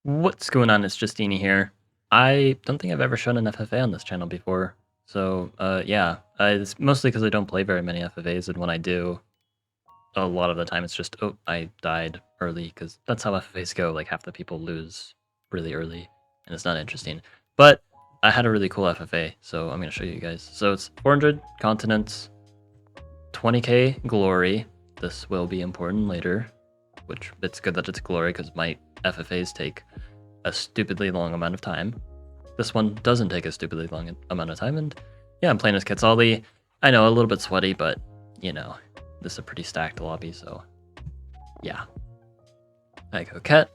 What's going on? It's Justeeni here. I don't think I've ever shown an FFA on this channel before. So, yeah, it's mostly because I don't play very many FFAs, and when I do, a lot of the time it's just, oh, I died early, because that's how FFAs go. Like, half the people lose really early, and it's not interesting. But I had a really cool FFA, so I'm going to show you guys. So it's 400 continents, 20k glory. This will be important later, which it's good that it's glory, because my FFAs take a stupidly long amount of time. This one doesn't take a stupidly long amount of time, and yeah, I'm playing as Quetzali. I know, a little bit sweaty, but, you know, this is a pretty stacked lobby, so yeah. I go Ket.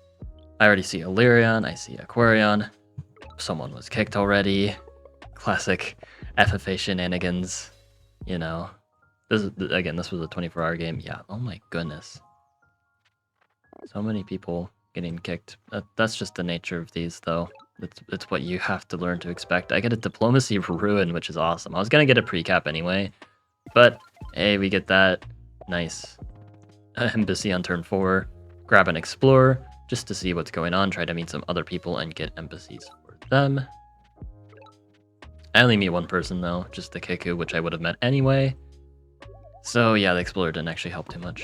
I already see Illyrian, I see Aquarion. Someone was kicked already. Classic FFA shenanigans, you know. This was a 24-hour game. Yeah, oh my goodness. So many people getting kicked. That's just the nature of these, though. It's what you have to learn to expect. I get a Diplomacy Ruin, which is awesome. I was going to get a pre-cap anyway, but hey, we get that. Nice. Embassy on turn 4. Grab an Explorer, just to see what's going on. Try to meet some other people and get embassies for them. I only meet one person, though, just the Kiku, which I would have met anyway. So yeah, the Explorer didn't actually help too much.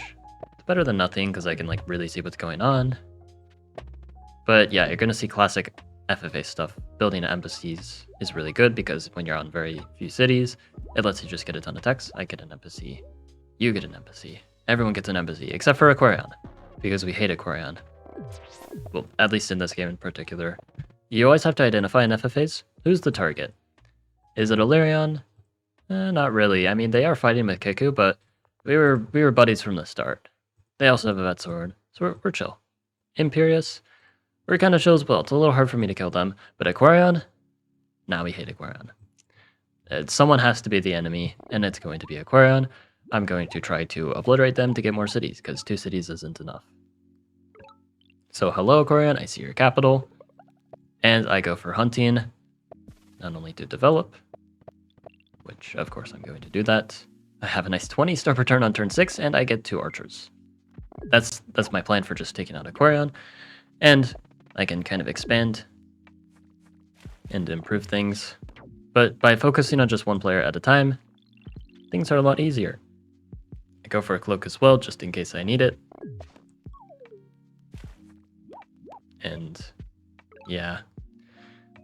It's better than nothing, because I can like really see what's going on. But yeah, you're going to see classic FFA stuff. Building embassies is really good, because when you're on very few cities, it lets you just get a ton of techs. I get an embassy. You get an embassy. Everyone gets an embassy, except for Aquarion, because we hate Aquarion. Well, at least in this game in particular. You always have to identify in FFAs who's the target. Is it Illyrian? Not really. I mean, they are fighting with Kiku, but we were buddies from the start. They also have a vet sword, so we're chill. Imperius, we're kind of chill as well. It's a little hard for me to kill them, but Aquarion? Nah, we hate Aquarion. Someone has to be the enemy, and it's going to be Aquarion. I'm going to try to obliterate them to get more cities, because 2 cities isn't enough. So hello, Aquarion, I see your capital. And I go for hunting, not only to develop, which of course I'm going to do that. I have a nice 20-star per turn on turn 6, and I get 2 archers. That's my plan for just taking out Aquarion, and I can kind of expand and improve things. But by focusing on just one player at a time, things are a lot easier. I go for a cloak as well, just in case I need it. And yeah.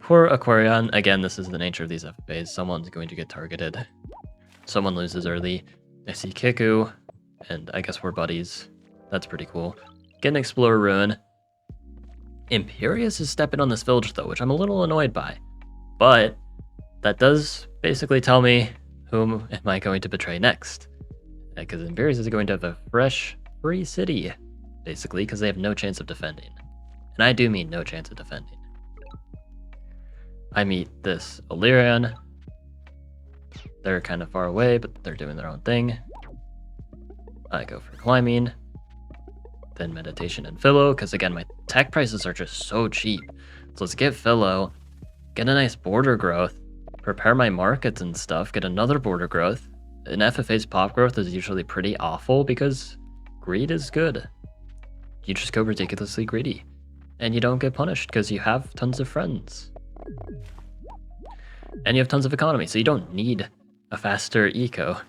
Poor Aquarion, again, this is the nature of these FFAs. Someone's going to get targeted. Someone loses early. I see Kiku, and I guess we're buddies. That's pretty cool. Get an Explorer Ruin. Imperius is stepping on this village, though, which I'm a little annoyed by. But that does basically tell me whom am I going to betray next. Because Imperius is going to have a fresh, free city, basically, because they have no chance of defending. And I do mean no chance of defending. I meet this Illyrian. They're kind of far away, but they're doing their own thing. I go for climbing. Then meditation and Philo, because again, my tech prices are just so cheap. So let's get Philo, get a nice border growth, prepare my markets and stuff, get another border growth. An FFA's pop growth is usually pretty awful because greed is good. You just go ridiculously greedy. And you don't get punished because you have tons of friends. And you have tons of economy, so you don't need a faster eco.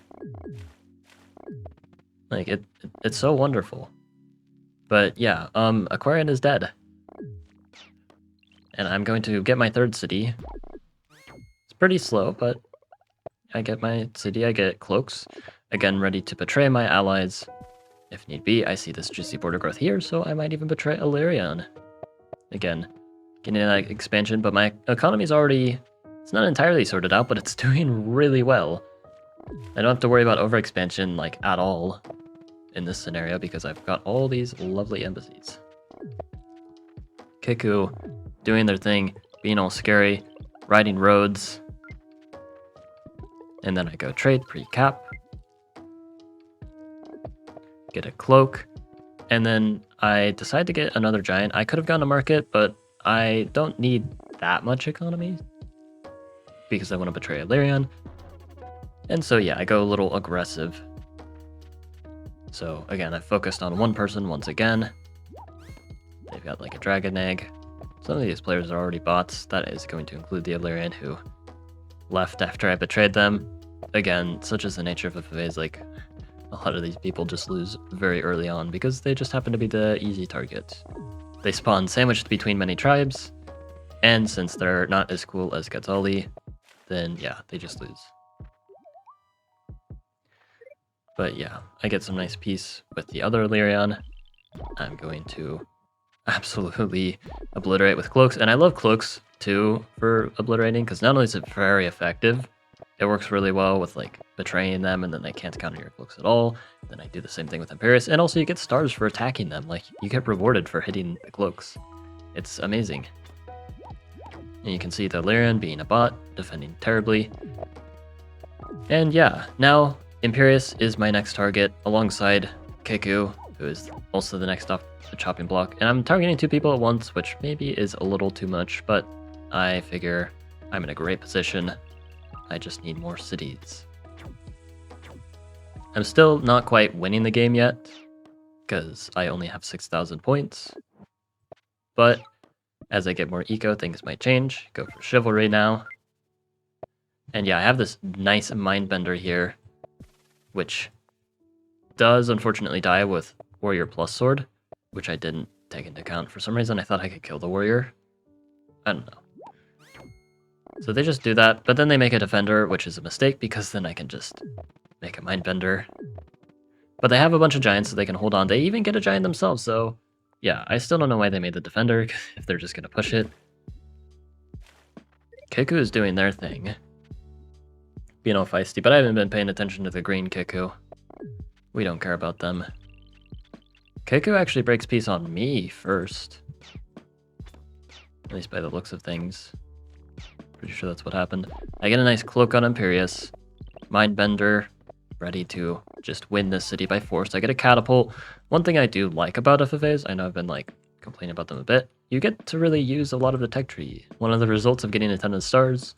Like, it's so wonderful. But yeah, Aquarion is dead. And I'm going to get my 3rd city. It's pretty slow, but I get my city, I get cloaks. Again, ready to betray my allies. If need be, I see this juicy border growth here, so I might even betray Illyrian. Again, getting that expansion, but my economy is already, it's not entirely sorted out, but it's doing really well. I don't have to worry about overexpansion, like, at all in this scenario, because I've got all these lovely embassies. Kiku doing their thing, being all scary, riding roads. And then I go trade, pre-cap. Get a cloak. And then I decide to get another giant. I could have gone to market, but I don't need that much economy because I want to betray Illyrian. And so yeah, I go a little aggressive. So again, I focused on one person once again. They've got like a dragon egg. some of these players are already bots. That is going to include the Illyrian who left after I betrayed them. Again, such is the nature of FFAs, like, a lot of these people just lose very early on because they just happen to be the easy target. They spawn sandwiched between many tribes, and since they're not as cool as Gatali, then yeah, they just lose. But yeah, I get some nice peace with the other Illyrian. I'm going to absolutely obliterate with cloaks, and I love cloaks too for obliterating because not only is it very effective, it works really well with like betraying them and then they can't counter your cloaks at all. Then I do the same thing with Imperius, and also you get stars for attacking them. Like, you get rewarded for hitting the cloaks. It's amazing. And you can see the Illyrian being a bot, defending terribly. And yeah, now Imperius is my next target alongside Keku, who is also the next off the chopping block. And I'm targeting 2 people at once, which maybe is a little too much, but I figure I'm in a great position. I just need more cities. I'm still not quite winning the game yet, because I only have 6,000 points. But as I get more eco, things might change. Go for chivalry now. And yeah, I have this nice mindbender here, which does unfortunately die with warrior plus sword, which I didn't take into account. For some reason, I thought I could kill the warrior. I don't know. So they just do that, but then they make a defender, which is a mistake because then I can just make a mindbender. But they have a bunch of giants so they can hold on. They even get a giant themselves, so yeah, I still don't know why they made the defender if they're just going to push it. Kiku is doing their thing. Being all feisty, but I haven't been paying attention to the green Kiku. We don't care about them. Kiku actually breaks peace on me first. At least by the looks of things. Pretty sure that's what happened. I get a nice cloak on Imperius. Mindbender, ready to just win this city by force. I get a catapult. One thing I do like about FFAs, I know I've been like complaining about them a bit, you get to really use a lot of the tech tree. One of the results of getting a ton of stars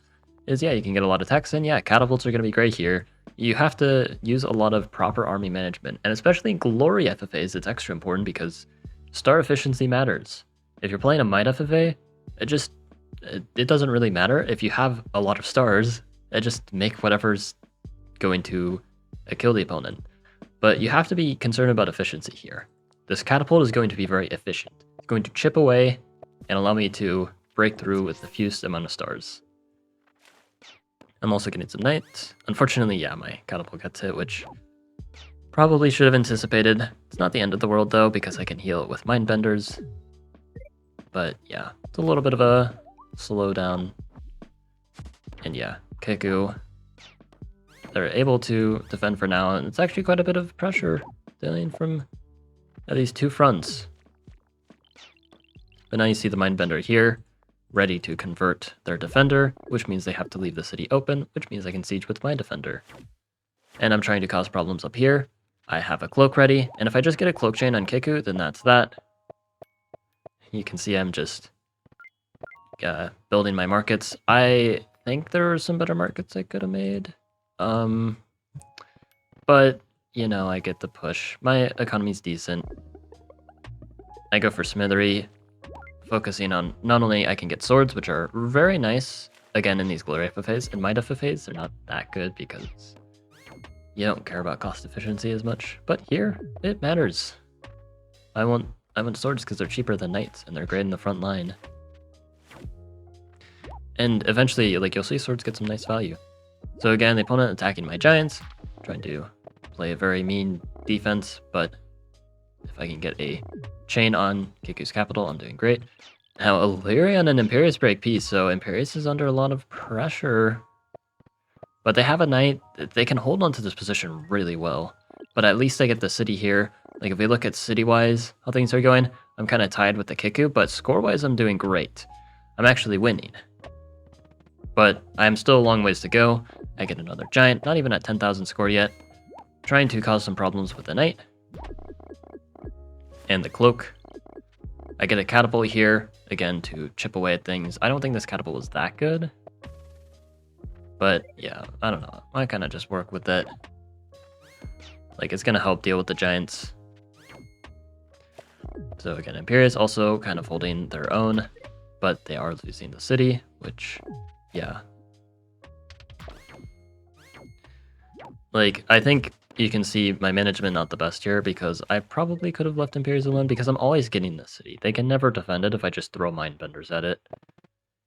is, yeah, you can get a lot of techs, and yeah, catapults are going to be great here. You have to use a lot of proper army management, and especially in glory FFAs, it's extra important because star efficiency matters. If you're playing a might FFA, it doesn't really matter. If you have a lot of stars, just make whatever's going to kill the opponent. But you have to be concerned about efficiency here. This catapult is going to be very efficient. It's going to chip away and allow me to break through with the fewest amount of stars. I'm also getting some knights. Unfortunately, yeah, my catapult gets hit, which probably should have anticipated. It's not the end of the world though, because I can heal it with mindbenders. But yeah, it's a little bit of a slowdown. And yeah, Kiku, they're able to defend for now, and it's actually quite a bit of pressure dealing from these 2 fronts. But now you see the mindbender here, ready to convert their defender, which means they have to leave the city open, which means I can siege with my defender. And I'm trying to cause problems up here. I have a cloak ready, and if I just get a cloak chain on Kiku, then that's that. You can see I'm just building my markets. I think there are some better markets I could have made. But, you know, I get the push. My economy's decent. I go for smithery, focusing on not only I can get swords, which are very nice, again, in these glory FFAs, and might FFAs, they're not that good because you don't care about cost efficiency as much. But here, it matters. I want swords because they're cheaper than knights, and they're great in the front line. And eventually, like, you'll see swords get some nice value. So again, the opponent attacking my giants, trying to play a very mean defense, but if I can get a chain on Kiku's capital, I'm doing great. Now, Illyrian and Imperius break peace, so Imperius is under a lot of pressure. But they have a knight, they can hold on to this position really well. But at least I get the city here. Like, if we look at city-wise, how things are going, I'm kind of tied with the Kiku, but score-wise, I'm doing great. I'm actually winning. But I'm still a long ways to go. I get another giant, not even at 10,000 score yet. Trying to cause some problems with the knight. And the cloak. I get a catapult here, again, to chip away at things. I don't think this catapult is that good. But yeah, I don't know. I kind of just work with it. Like, it's going to help deal with the giants. So again, Imperius also kind of holding their own. but they are losing the city, which, yeah. Like, I think you can see my management not the best here because I probably could have left Imperius alone because I'm always getting the city. They can never defend it if I just throw Mindbenders at it,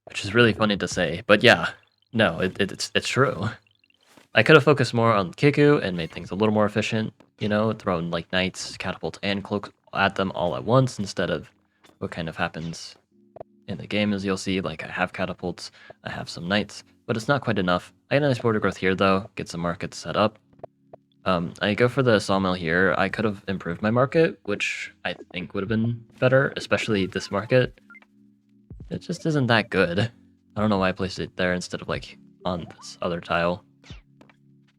which is really funny to say. But yeah, no, it's true. I could have focused more on Kiku and made things a little more efficient, you know, throwing like knights, catapults, and cloaks at them all at once instead of what kind of happens in the game, as you'll see. Like, I have catapults, I have some knights, but it's not quite enough. I get a nice border growth here, though, get some markets set up. I go for the sawmill here. I could have improved my market, which I think would have been better, especially this market. It just isn't that good. I don't know why I placed it there instead of, like, on this other tile.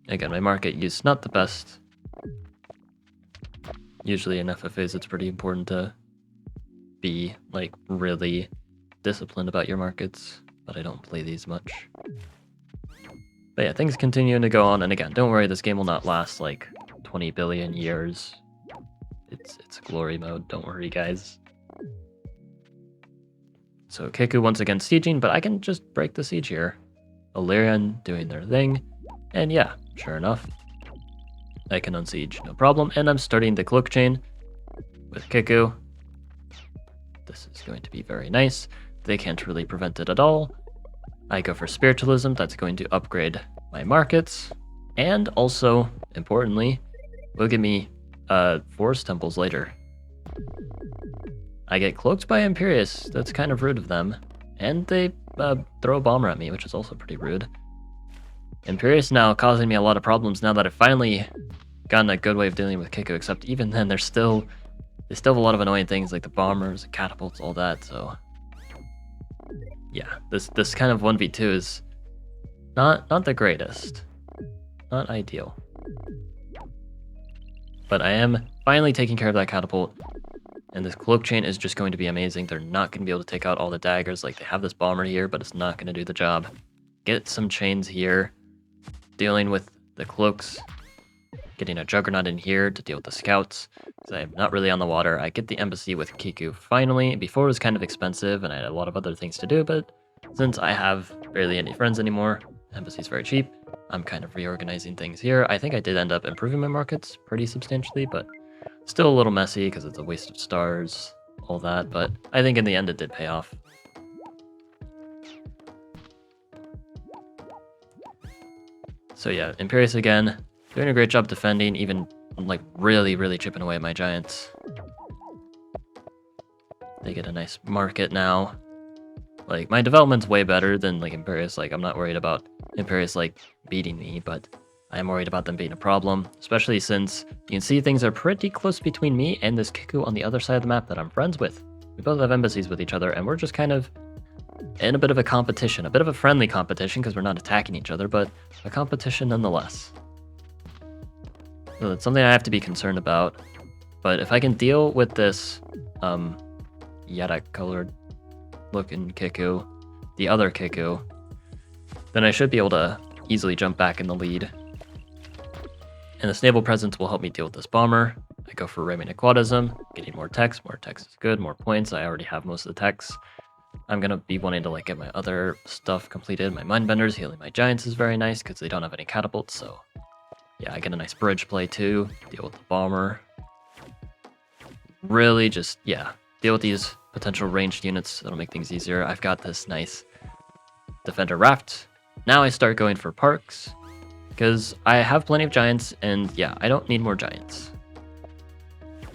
Again, my market use not the best. Usually in ffas, it's pretty important to be, like, really disciplined about your markets, but I don't play these much. But yeah, things continuing to go on, and again, don't worry, this game will not last like 20 billion years. It's glory mode, don't worry, guys. So Kiku once again sieging, but I can just break the siege here. Illyrian doing their thing, and yeah, sure enough, I can unsiege, no problem, and I'm starting the cloak chain with Kiku. This is going to be very nice. They can't really prevent it at all. I go for spiritualism, that's going to upgrade my markets, and also, importantly, will give me forest temples later. I get cloaked by Imperius, that's kind of rude of them, and they throw a bomber at me, which is also pretty rude. Imperius now causing me a lot of problems now that I've finally gotten a good way of dealing with Kiku, except even then they still have a lot of annoying things like the bombers, catapults, all that, so yeah, this kind of 1v2 is not the greatest. Not ideal. But I am finally taking care of that catapult, and this cloak chain is just going to be amazing. They're not going to be able to take out all the daggers. Like, they have this bomber here, but it's not going to do the job. Get some chains here, dealing with the cloaks, getting a juggernaut in here to deal with the scouts, because I'm not really on the water. I get the embassy with Kiku finally. Before it was kind of expensive, and I had a lot of other things to do, but since I have barely any friends anymore, embassy's very cheap. I'm kind of reorganizing things here. I think I did end up improving my markets pretty substantially, but still a little messy because it's a waste of stars, all that, but I think in the end it did pay off. So yeah, Imperius again, doing a great job defending, even like really chipping away at my giants. They get a nice market now. Like, my development's way better than like Imperius. Like, I'm not worried about Imperius like beating me, but I am worried about them being a problem, especially since you can see things are pretty close between me and this Kiku on the other side of the map that I'm friends with. We both have embassies with each other, and we're just kind of in a bit of a competition, a bit of a friendly competition because we're not attacking each other, but a competition nonetheless. So that's something I have to be concerned about. But if I can deal with this yada colored looking Kiku, the other Kiku, then I should be able to easily jump back in the lead. And the stable presence will help me deal with this bomber. I go for ramming aquatism, getting more techs. More techs is good, more points. I already have most of the techs. I'm gonna be wanting to like get my other stuff completed. My mindbenders, healing my giants is very nice because they don't have any catapults, so yeah, I get a nice bridge play too, deal with the bomber. Really just, yeah, deal with these potential ranged units. That'll make things easier. I've got this nice defender raft. Now I start going for parks because I have plenty of giants, and yeah, I don't need more giants.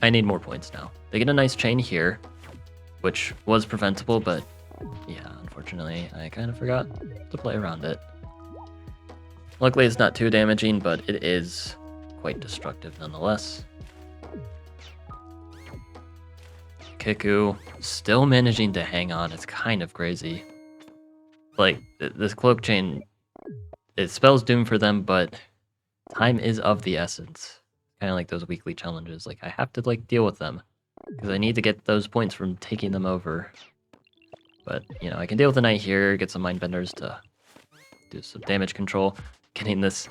I need more points now. They get a nice chain here, which was preventable, but yeah, unfortunately, I kind of forgot to play around it. Luckily, it's not too damaging, but it is quite destructive nonetheless. Kiku still managing to hang on. It's kind of crazy. Like, this cloak chain, it spells doom for them, but time is of the essence. Kind of like those weekly challenges. Like, I have to like deal with them because I need to get those points from taking them over. But, you know, I can deal with the knight here, get some mindbenders to do some damage control. Getting this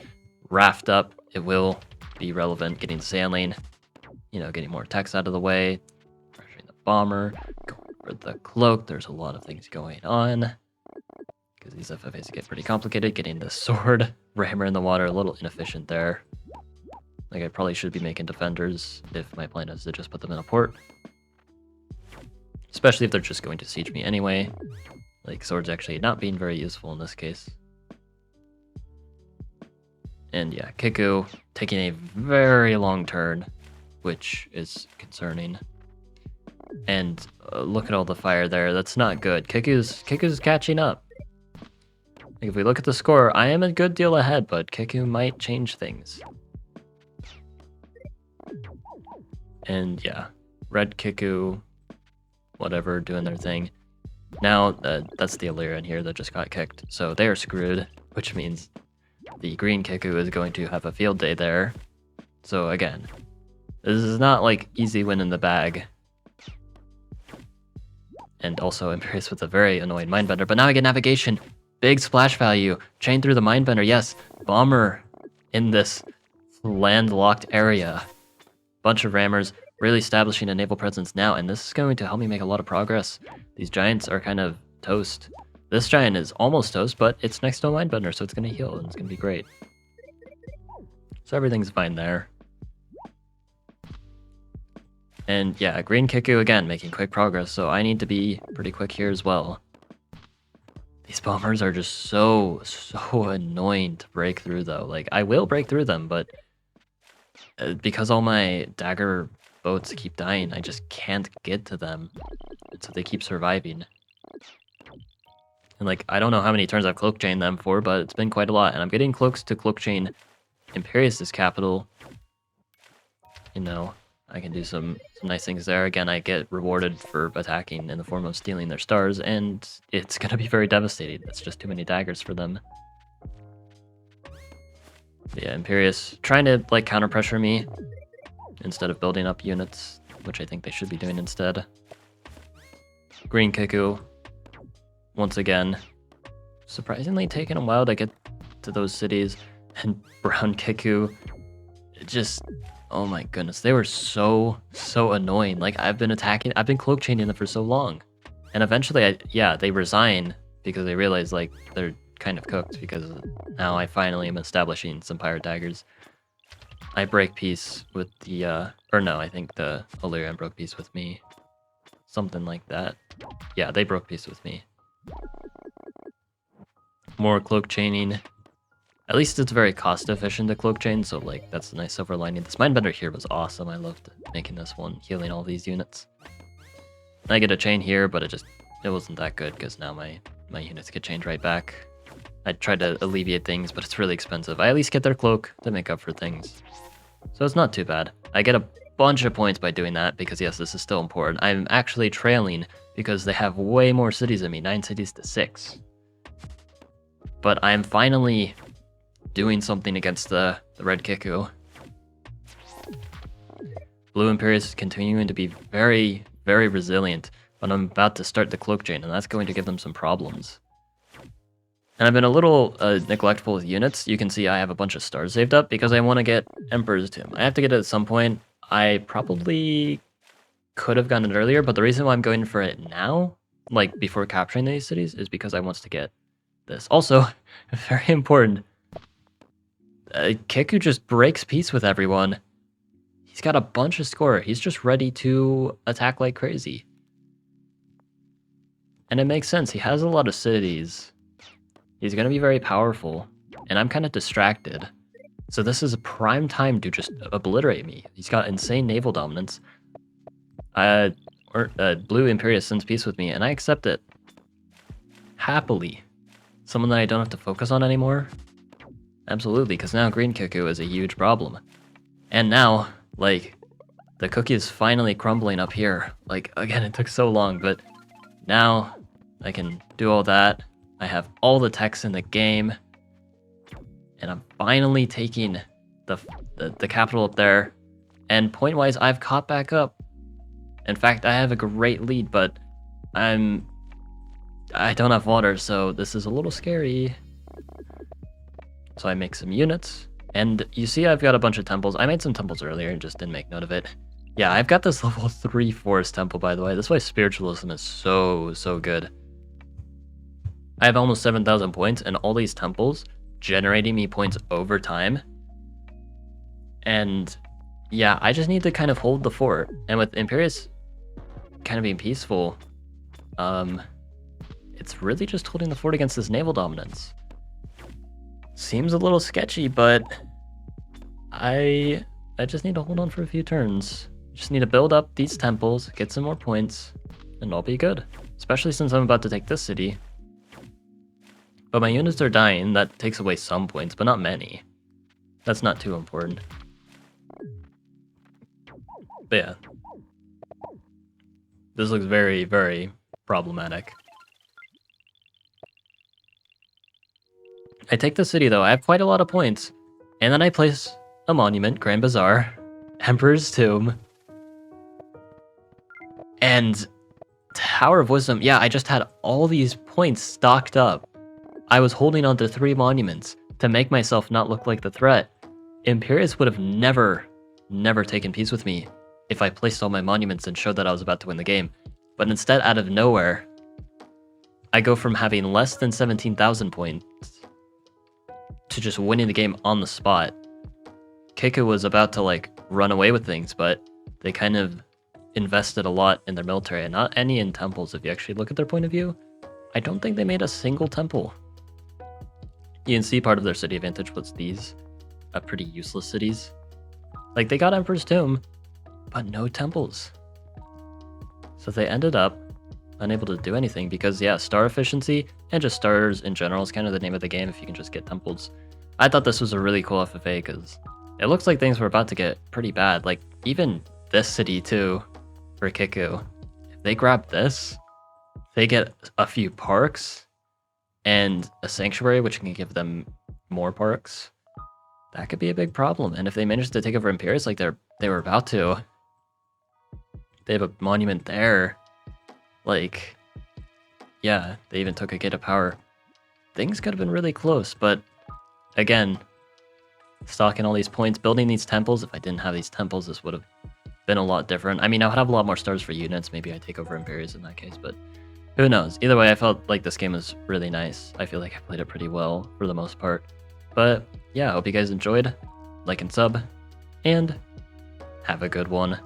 raft up, it will be relevant. Getting sailing, you know, getting more attacks out of the way. Pressuring the bomber, going for the cloak. There's a lot of things going on. Because these ffas get pretty complicated. Getting the sword rammer in the water, a little inefficient there. Like, I probably should be making defenders if my plan is to just put them in a port. Especially if they're just going to siege me anyway. Like, swords actually not being very useful in this case. And yeah, Kiku taking a very long turn, which is concerning. And look at all the fire there. That's not good. Kiku's catching up. Like, if we look at the score, I am a good deal ahead, but Kiku might change things. And yeah, red Kiku, whatever, doing their thing. Now, that's the Illyrian here that just got kicked, so they are screwed, which means the green Kiku is going to have a field day there. So again, this is not like easy win in the bag. And also Imperius with a very annoying Mindbender, but now I get navigation. Big splash value, chain through the Mindbender, yes. Bomber in this landlocked area. Bunch of rammers, really establishing a naval presence now, and this is going to help me make a lot of progress. These giants are kind of toast. This giant is almost toast, but it's next to a Mindbender, so it's going to heal, and it's going to be great. So everything's fine there. And yeah, green Kiku again, making quick progress, so I need to be pretty quick here as well. These bombers are just so annoying to break through, though. Like, I will break through them, but because all my dagger boats keep dying, I just can't get to them. And so they keep surviving. And like, I don't know how many turns I've cloak chained them for, but it's been quite a lot. And I'm getting cloaks to cloak chain Imperius' capital. You know, I can do some nice things there. Again, I get rewarded for attacking in the form of stealing their stars, and it's going to be very devastating. It's just too many daggers for them. But yeah, Imperius trying to like counter pressure me instead of building up units, which I think they should be doing instead. Green Kiku, once again, surprisingly taking a while to get to those cities, and brown Kiku, just, oh my goodness, they were so annoying. Like, I've been cloak chaining them for so long, and eventually, they resign because they realize like they're kind of cooked, because now I finally am establishing some pirate daggers. I break peace with the, or no, I think the Illyrian broke peace with me. Something like that. Yeah, they broke peace with me. More cloak chaining. At least it's very cost efficient to cloak chain, so like, that's a nice silver lining. This Mindbender here was awesome. I loved making this one, healing all these units. And I get a chain here, but it wasn't that good, because now my units get chained right back. I tried to alleviate things, but it's really expensive. I at least get their cloak to make up for things. So it's not too bad. I get a bunch of points by doing that, because yes, this is still important. I'm actually trailing because they have way more cities than me, 9 cities to 6. But I'm finally doing something against the red Kiku. Blue Imperius is continuing to be very resilient, but I'm about to start the cloak chain, and that's going to give them some problems. And I've been a little neglectful with units. You can see I have a bunch of stars saved up because I want to get Emperor's Tomb. I have to get it at some point. I probably could have gotten it earlier, but the reason why I'm going for it now, like before capturing these cities, is because I want to get this. Also, very important, Kiku just breaks peace with everyone. He's got a bunch of score. He's just ready to attack like crazy. And it makes sense. He has a lot of cities. He's going to be very powerful, and I'm kind of distracted. So this is a prime time to just obliterate me. He's got insane naval dominance. Blue Imperius sends peace with me, and I accept it. Happily. Someone that I don't have to focus on anymore? Absolutely, because now green Kiku is a huge problem. And now, like, the cookie is finally crumbling up here. Like, again, it took so long, but now I can do all that. I have all the techs in the game, and I'm finally taking the capital up there. And point-wise, I've caught back up. In fact, I have a great lead, but I don't have water, so this is a little scary. So I make some units, and you see I've got a bunch of temples. I made some temples earlier and just didn't make note of it. Yeah, I've got this level 3 forest temple, by the way. This is why spiritualism is so good. I have almost 7,000 points, and all these temples generating me points over time. And yeah, I just need to kind of hold the fort. And with Imperius kind of being peaceful, it's really just holding the fort against this naval dominance. Seems a little sketchy, but I just need to hold on for a few turns. Just need to build up these temples, get some more points, and I'll be good. Especially since I'm about to take this city. But my units are dying, that takes away some points, but not many. That's not too important. But yeah. This looks very problematic. I take the city though, I have quite a lot of points. And then I place a monument, Grand Bazaar, Emperor's Tomb, and Tower of Wisdom. Yeah, I just had all these points stocked up. I was holding on to 3 monuments to make myself not look like the threat. Imperius would have never taken peace with me if I placed all my monuments and showed that I was about to win the game. But instead, out of nowhere, I go from having less than 17,000 points to just winning the game on the spot. Keiko was about to like run away with things, but they kind of invested a lot in their military, and not any in temples. If you actually look at their point of view, I don't think they made a single temple. You can see part of their city advantage was these pretty useless cities. Like, they got Emperor's Tomb, but no temples. So they ended up unable to do anything because, yeah, star efficiency and just stars in general is kind of the name of the game if you can just get temples. I thought this was a really cool FFA because it looks like things were about to get pretty bad. Like, even this city too, for Kiku. If they grab this, they get a few parks and a sanctuary, which can give them more parks. That could be a big problem. And if they manage to take over Imperius like they were about to, they have a monument there. Like, yeah, they even took a gate of power. Things could have been really close, but again, stocking all these points, building these temples. If I didn't have these temples, this would have been a lot different. I mean, I would have a lot more stars for units. Maybe I take over Imperius in that case, but who knows? Either way, I felt like this game was really nice. I feel like I played it pretty well for the most part. But yeah, I hope you guys enjoyed. Like and sub, and have a good one.